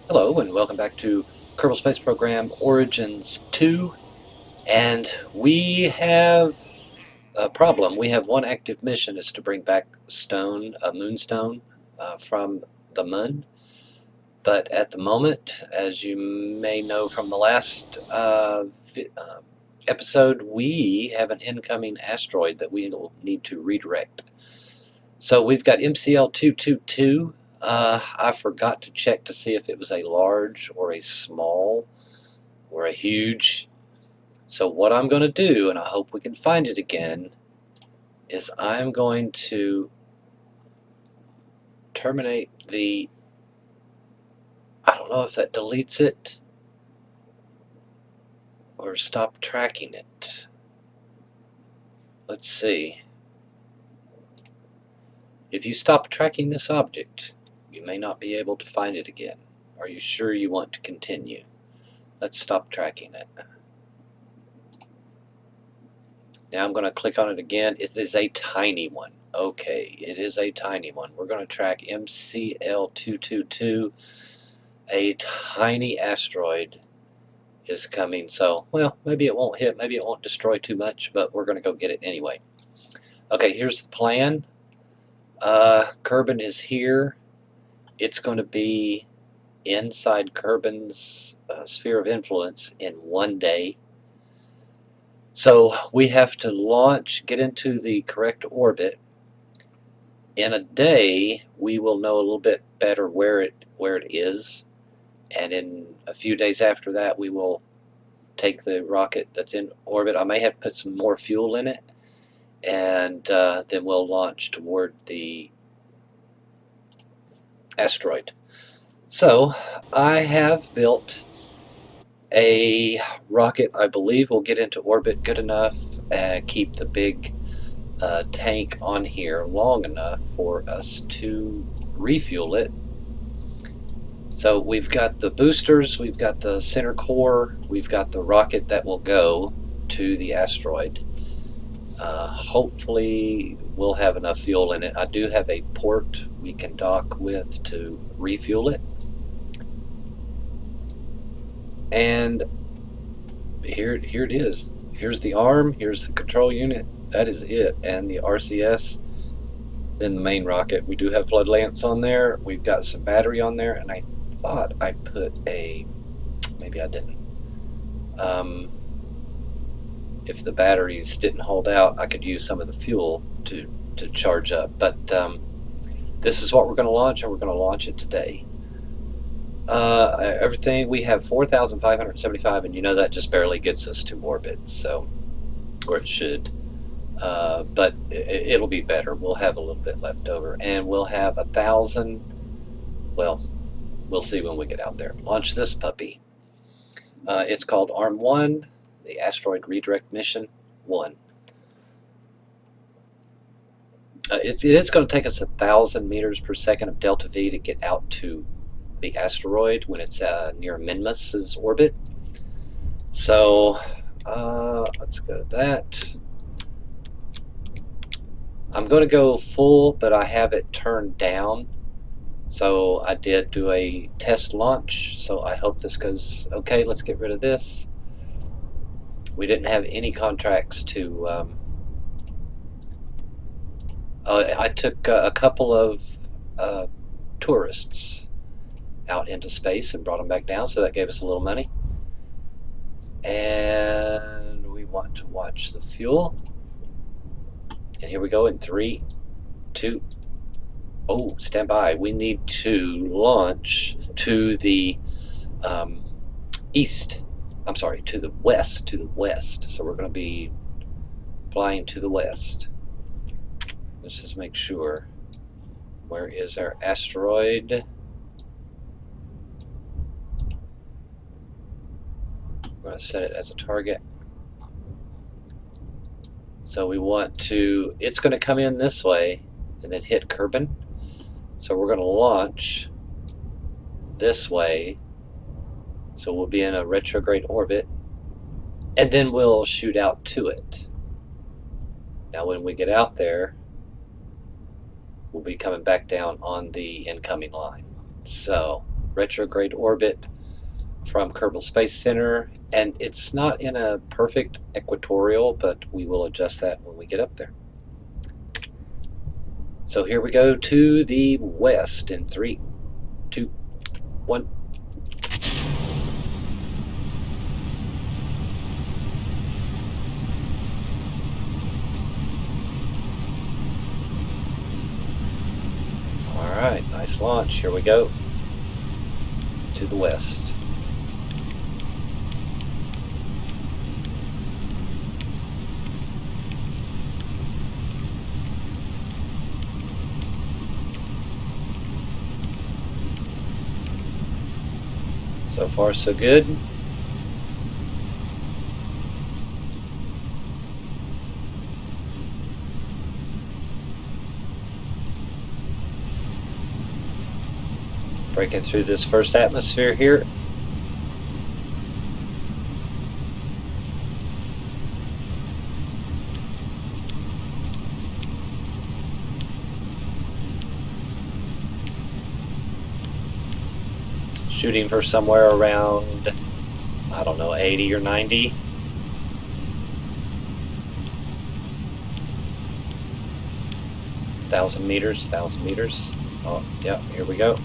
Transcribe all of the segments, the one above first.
Hello and welcome back to Kerbal Space Program Origins 2, and we have a problem. We have one active mission. Is to bring back a moonstone from the moon. But at the moment, as you may know from the last episode, we have an incoming asteroid that we will need to redirect. So we've got MCL 222. I forgot to check to see if it was a large or a small or a huge. So what I'm going to do, and I hope we can find it again, is I'm going to terminate the, I don't know if that deletes it or stop tracking it. Let's see. If you stop tracking this object, you may not be able to find it again. Are you sure you want to continue? Let's stop tracking it. Now I'm going to click on it again. It is a tiny one. Okay, it is a tiny one. We're going to track MCL222. A tiny asteroid is coming. So, well, maybe it won't hit. Maybe it won't destroy too much, but we're going to go get it anyway. Okay, here's the plan. Kerbin is here. It's going to be inside Kerbin's sphere of influence in 1 day. So we have to launch, get into the correct orbit. In a day, we will know a little bit better where it is, and in a few days after that, we will take the rocket that's in orbit. I may have to put some more fuel in it, and then we'll launch toward the asteroid. So I have built a rocket I believe will get into orbit good enough and keep the big tank on here long enough for us to refuel it. So we've got the boosters, we've got the center core, we've got the rocket that will go to the asteroid. Hopefully we'll have enough fuel in it. I do have a port we can dock with to refuel it. And here it is. Here's the arm, here's the control unit, that is it, and the RCS, then the main rocket. We do have flood lamps on there, we've got some battery on there, and I thought I put maybe I didn't. If the batteries didn't hold out, I could use some of the fuel to charge up, but this is what we're going to launch, and we're going to launch it today. Everything, we have 4,575, and you know that just barely gets us to orbit, so, or it should, but it'll be better. We'll have a little bit left over, and we'll have 1,000. Well, we'll see when we get out there. Launch this puppy. It's called Arm 1, the Asteroid Redirect Mission 1. It is going to take us 1,000 meters per second of delta V to get out to the asteroid when it's near Minmus's orbit. So let's go to that. I'm going to go full, but I have it turned down. So I did do a test launch, so I hope this goes okay. Let's get rid of this. We didn't have any contracts to I took a couple of tourists out into space and brought them back down, so that gave us a little money. And we want to watch the fuel. And here we go in 3, 2, oh, stand by. We need to launch to the east. I'm sorry, to the west. So we're going to be flying to the west. Let's just make sure. Where is our asteroid? We're going to set it as a target. So we want to, it's going to come in this way and then hit Kerbin. So we're going to launch this way. So we'll be in a retrograde orbit, and then we'll shoot out to it. Now when we get out there, we'll be coming back down on the incoming line. So retrograde orbit from Kerbal Space Center, and it's not in a perfect equatorial, but we will adjust that when we get up there. So here we go to the west in 3, 2, 1. All right, nice launch. Here we go to the west. So far, so good. Breaking through this first atmosphere here. Shooting for somewhere around, I don't know, 80 or 90. Thousand meters. Oh, yeah, here we go.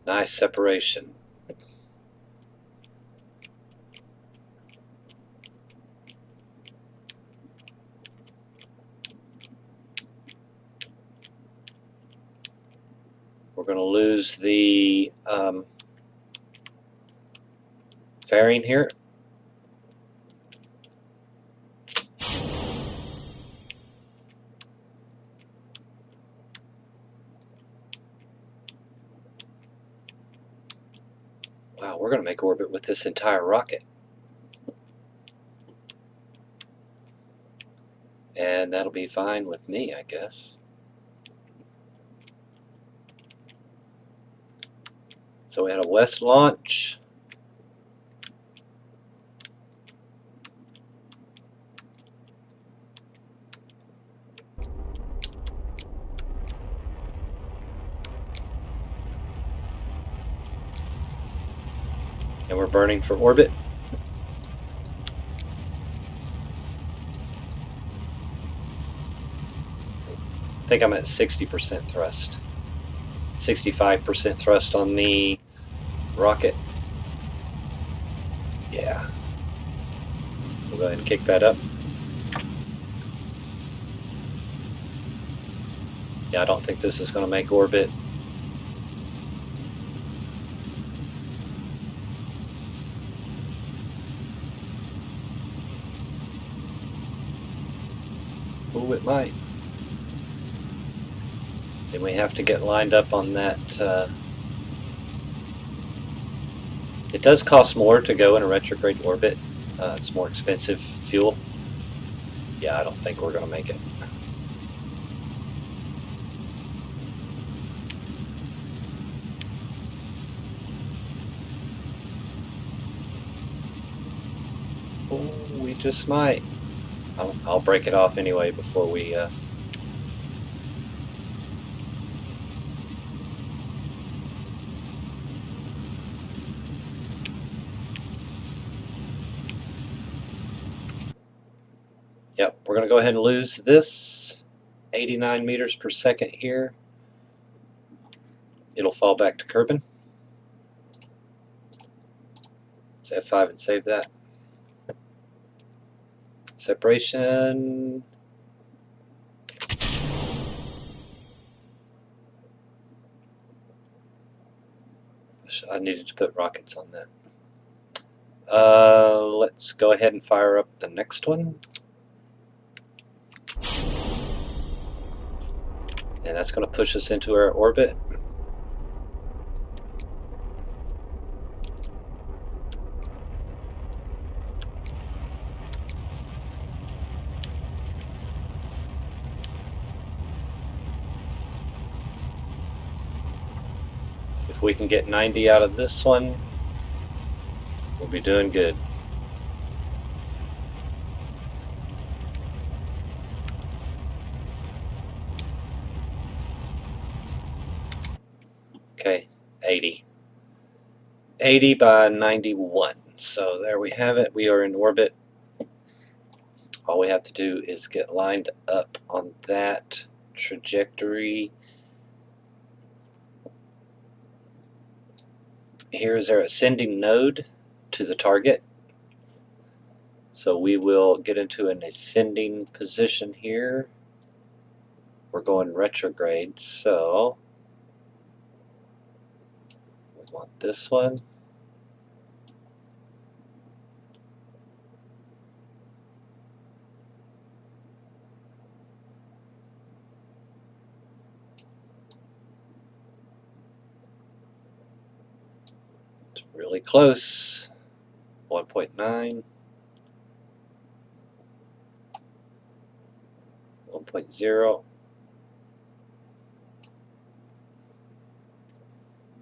Nice separation. We're going to lose the fairing here. Wow, we're going to make orbit with this entire rocket. And that'll be fine with me, I guess. So we had a west launch. And we're burning for orbit. I think I'm at 60% thrust. 65% thrust on the rocket. Yeah. We'll go ahead and kick that up. Yeah, I don't think this is going to make orbit. Oh, it might. Then we have to get lined up on that. It does cost more to go in a retrograde orbit. It's more expensive fuel. Yeah, I don't think we're going to make it. Oh, we just might. I'll break it off anyway before we... Yep, we're going to go ahead and lose this 89 meters per second here. It'll fall back to Kerbin. Let's F5 and save that. Separation. I needed to put rockets on that. Let's go ahead and fire up the next one. And that's going to push us into our orbit. If we can get 90 out of this one, we'll be doing good. Okay, 80. 80 by 91. So there we have it. We are in orbit. All we have to do is get lined up on that trajectory. Here is our ascending node to the target. So we will get into an ascending position here. We're going retrograde, so we want this one. It's really close. 1.9. 1.0.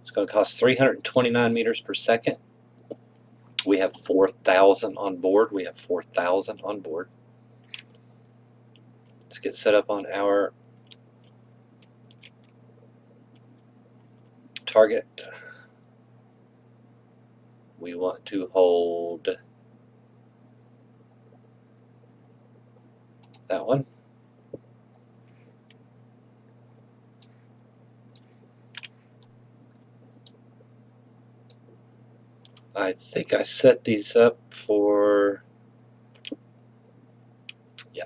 It's going to cost 329 meters per second. We have 4,000 on board. We have 4,000 on board. Let's get set up on our target. We want to hold that one. I think I set these up for, yeah.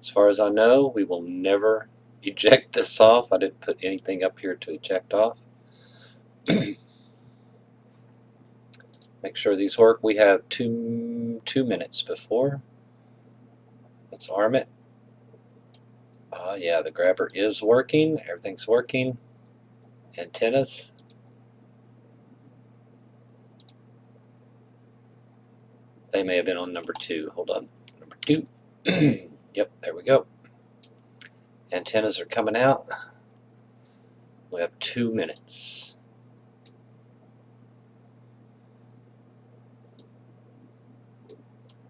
As far as I know, we will never eject this off. I didn't put anything up here to eject off. Make sure these work. We have two minutes before. Let's arm it. Yeah, the grabber is working. Everything's working. Antennas. They may have been on number 2. Hold on. Number 2. Yep, there we go. Antennas are coming out. We have 2 minutes.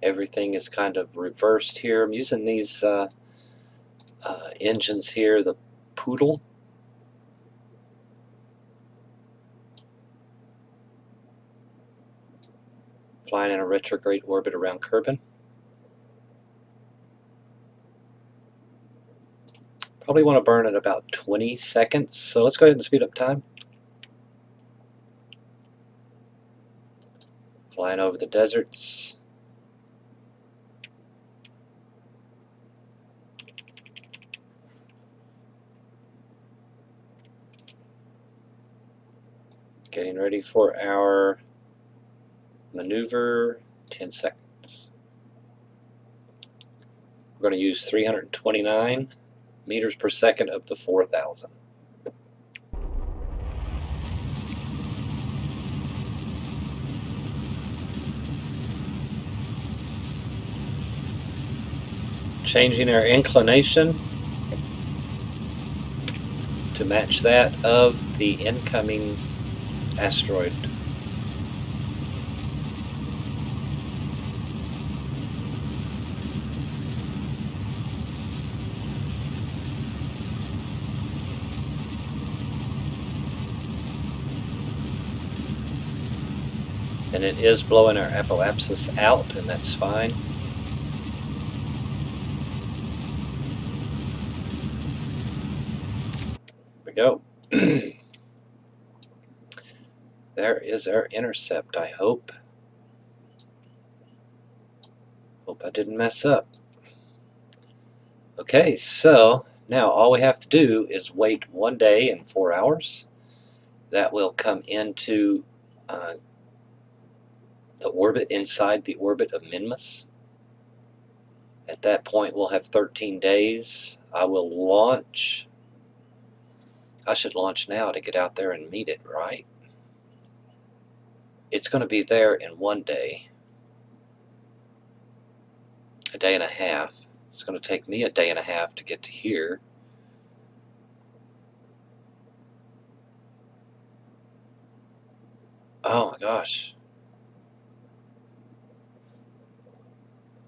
Everything is kind of reversed here. I'm using these engines here, the Poodle. Flying in a retrograde orbit around Kerbin. Probably want to burn at about 20 seconds, so let's go ahead and speed up time. Flying over the deserts. Getting ready for our maneuver. 10 seconds. We're going to use 329 meters per second up to 4,000. Changing our inclination to match that of the incoming asteroid. And it is blowing our apoapsis out, and that's fine. Here we go. There is our intercept, I hope. Hope I didn't mess up. Okay, so now all we have to do is wait 1 day and 4 hours. That will come into the orbit, inside the orbit of Minmus. At that point, we'll have 13 days. I will launch. I should launch now to get out there and meet it, right? it's going to be there in 1 day, a day and a half. It's going to take me a day and a half to get to here. Oh my gosh.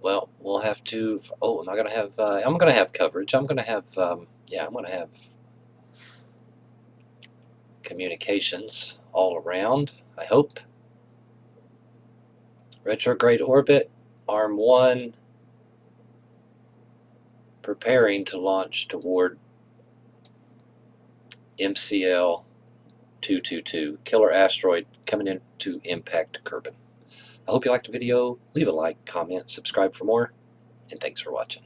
Well, we'll have to. Oh, am I going to have? I'm going to have coverage. I'm going to have. Yeah, I'm going to have communications all around, I hope. Retrograde orbit, arm 1, preparing to launch toward MCL 222, killer asteroid coming in to impact Kerbin. I hope you liked the video. Leave a like, comment, subscribe for more, and thanks for watching.